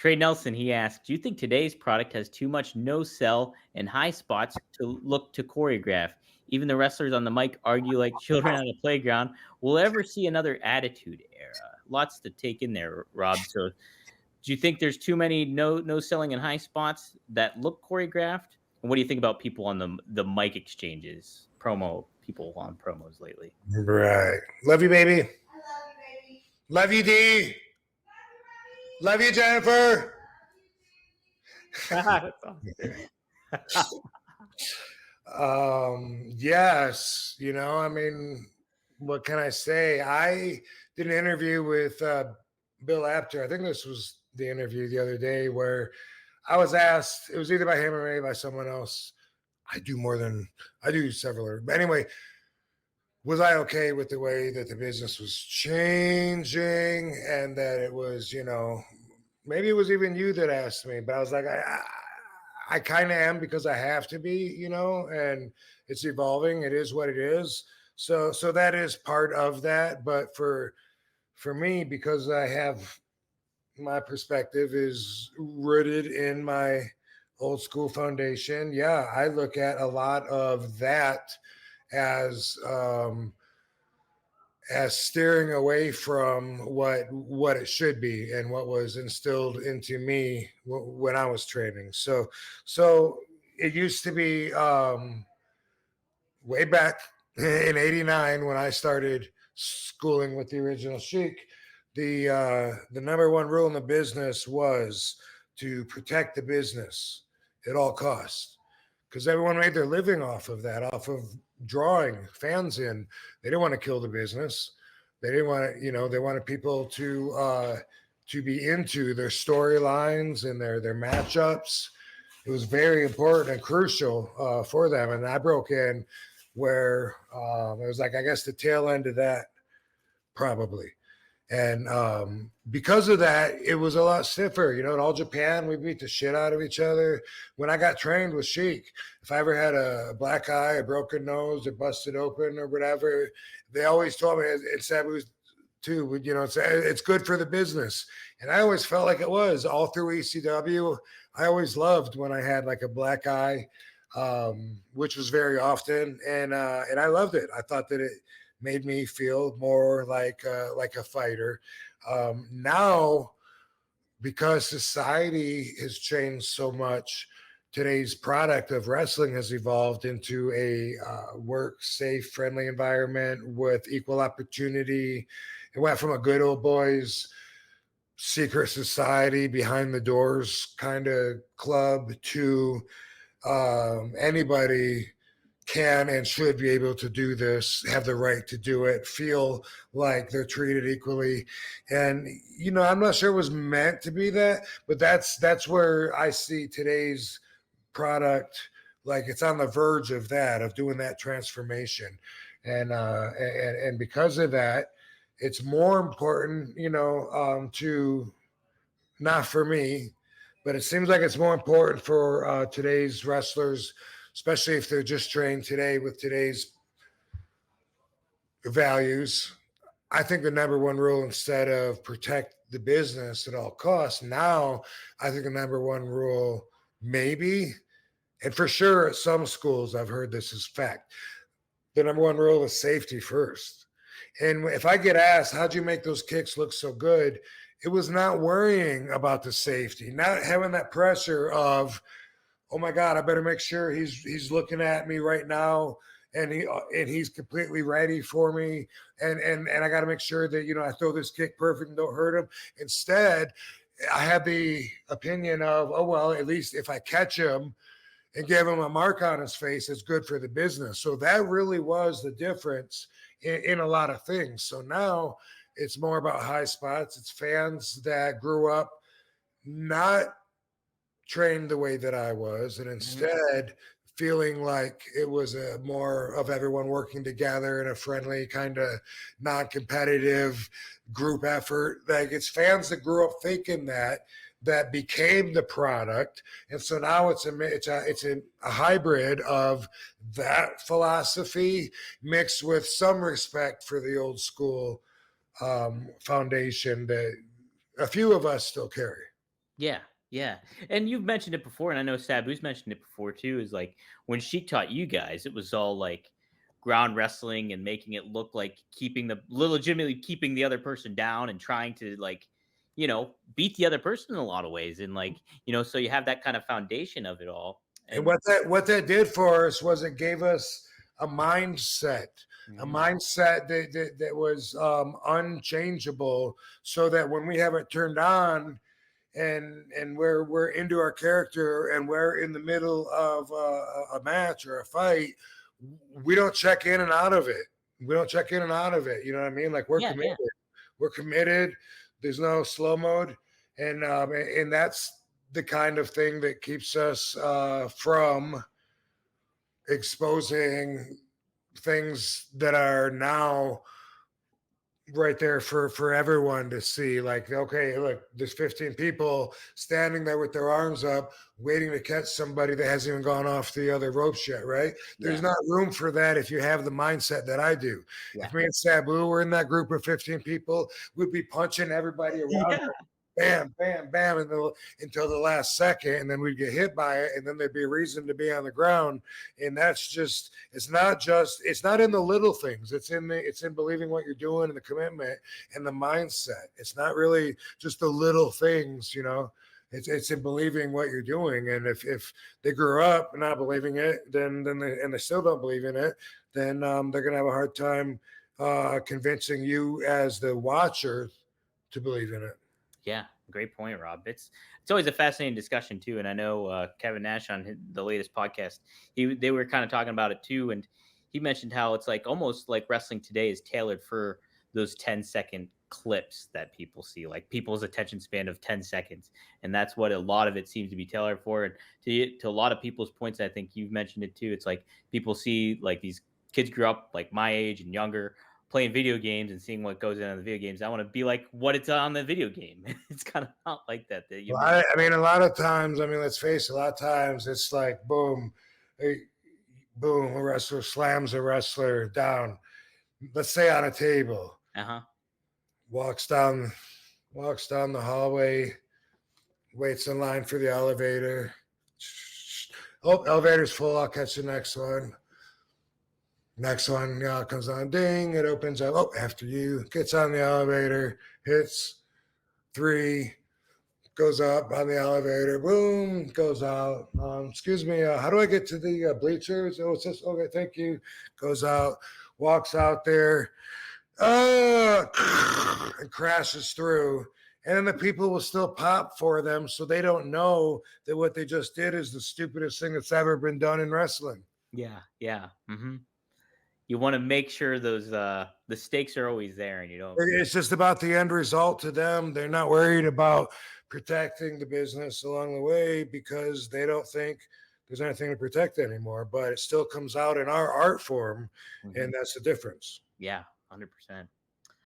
Trey Nelson, he asked, do you think today's product has too much no sell and high spots to look to choreograph? Even the wrestlers on the mic argue like children on a playground. Will ever see another attitude era? Lots to take in there, Rob. So do you think there's too many no selling and high spots that look choreographed? And what do you think about people on the mic exchanges, promo people on promos lately? Right. Love you, baby. Love you, D. Love you, Jennifer. That's awesome. Yes. I mean, what can I say? I did an interview with Bill Apter. I think this was the interview the other day where I was asked, it was either by him or maybe by someone else. I do several. But anyway, was I okay with the way that the business was changing and that it was, maybe it was even you that asked me, but I was like, I kind of am because I have to be, and it's evolving. It is what it is. So that is part of that. But for me, because I have my perspective is rooted in my old school foundation. Yeah, I look at a lot of that as steering away from what it should be and what was instilled into me when I was training. So it used to be way back in '89 when I started schooling with the original Sheik. The number one rule in the business was to protect the business at all costs because everyone made their living off of that, off of drawing fans in. They didn't want to kill the business. They didn't want to, they wanted people to be into their storylines and their matchups. It was very important and crucial for them. And I broke in where it was like, I guess, the tail end of that, probably. And because of that, it was a lot stiffer. In All Japan, we beat the shit out of each other. When I got trained with Sheik, if I ever had a black eye, a broken nose, or busted open or whatever, they always told me it said it was too, it's good for the business. And I always felt like it was all through ECW. I always loved when I had like a black eye, which was very often. And I loved it. I thought that it made me feel more like a fighter. Now, because society has changed so much, today's product of wrestling has evolved into a work safe, friendly environment with equal opportunity. It went from a good old boys secret society behind the doors kind of club to anybody can and should be able to do this, have the right to do it, feel like they're treated equally. And, I'm not sure it was meant to be that, but that's where I see today's product, like it's on the verge of that, of doing that transformation. And because of that, it's more important, to, not for me, but it seems like it's more important for today's wrestlers, especially if they're just trained today with today's values. I think the number one rule, instead of protect the business at all costs, now I think the number one rule, maybe, and for sure at some schools, I've heard this is fact, the number one rule is safety first. And if I get asked, how'd you make those kicks look so good? It was not worrying about the safety, not having that pressure of, oh my God, I better make sure he's looking at me right now and he's completely ready for me. And I got to make sure that, I throw this kick perfect and don't hurt him. Instead, I had the opinion of, oh, well, at least if I catch him and give him a mark on his face, it's good for the business. So that really was the difference in a lot of things. So now it's more about high spots. It's fans that grew up not trained the way that I was, and instead feeling like it was a more of everyone working together in a friendly kind of non-competitive group effort. Like it's fans that grew up thinking that became the product, and so now it's a hybrid of that philosophy mixed with some respect for the old school foundation that a few of us still carry. Yeah, yeah. And you've mentioned it before, and I know Sabu's mentioned it before too. Is like when she taught you guys, it was all like ground wrestling and making it look like keeping the legitimately keeping the other person down and trying to like, beat the other person in a lot of ways. And like, so you have that kind of foundation of it all. And And what that did for us was it gave us a mhm, mindset that was unchangeable, so that when we have it turned on and we're into our character and we're in the middle of a match or a fight, we don't check in and out of it. We don't check in and out of it. You know what I mean? Like we're yeah, committed. yeah, We're committed. There's no slow mode, and that's the kind of thing that keeps us from exposing things that are now right there for everyone to see. Like, okay, look, there's 15 people standing there with their arms up waiting to catch somebody that hasn't even gone off the other ropes yet, right? There's yeah, not room for that if you have the mindset that I do. yeah, If me and Sabu were in that group of 15 people, we'd be punching everybody around, yeah, bam, bam, bam, until the last second, and then we'd get hit by it, and then there'd be a reason to be on the ground. And that's just, it's not in the little things. It's in believing what you're doing and the commitment and the mindset. It's not really just the little things, you know. It's in believing what you're doing. And if they grew up not believing it, then they still don't believe in it, then they're gonna have a hard time convincing you as the watcher to believe in it. yeah. Great point, Rob. It's always a fascinating discussion too, and I know Kevin Nash on the latest podcast, they were kind of talking about it too, and he mentioned how it's like almost like wrestling today is tailored for those 10-second clips that people see, like people's attention span of 10 seconds, and that's what a lot of it seems to be tailored for. And to a lot of people's points, I think you've mentioned it too. It's like people see like these kids grew up like my age and younger playing video games and seeing what goes on the video games. I want to be like what it's on the video game. It's kind of not like that. That you Well, miss. I mean, a lot of times, I mean, let's face it, a lot of times it's like boom, hey, boom, a wrestler slams a wrestler down, let's say on a table, Uh huh. walks down, walks down the hallway, waits in line for the elevator. Oh, elevator's full. I'll catch the next one. Next one, comes on, ding, it opens up. Oh, after you, gets on the elevator, hits three, goes up on the elevator, boom, goes out. Excuse me, how do I get to the bleachers? Oh, it's just, okay, thank you. Goes out, walks out there, and crashes through. And then the people will still pop for them, so they don't know that what they just did is the stupidest thing that's ever been done in wrestling. Yeah. Yeah. You want to make sure those the stakes are always there, and you don't. It's just about the end result to them. They're not worried about protecting the business along the way because they don't think there's anything to protect anymore. But it still comes out in our art form, Mhm. and that's the difference. Yeah. 100%.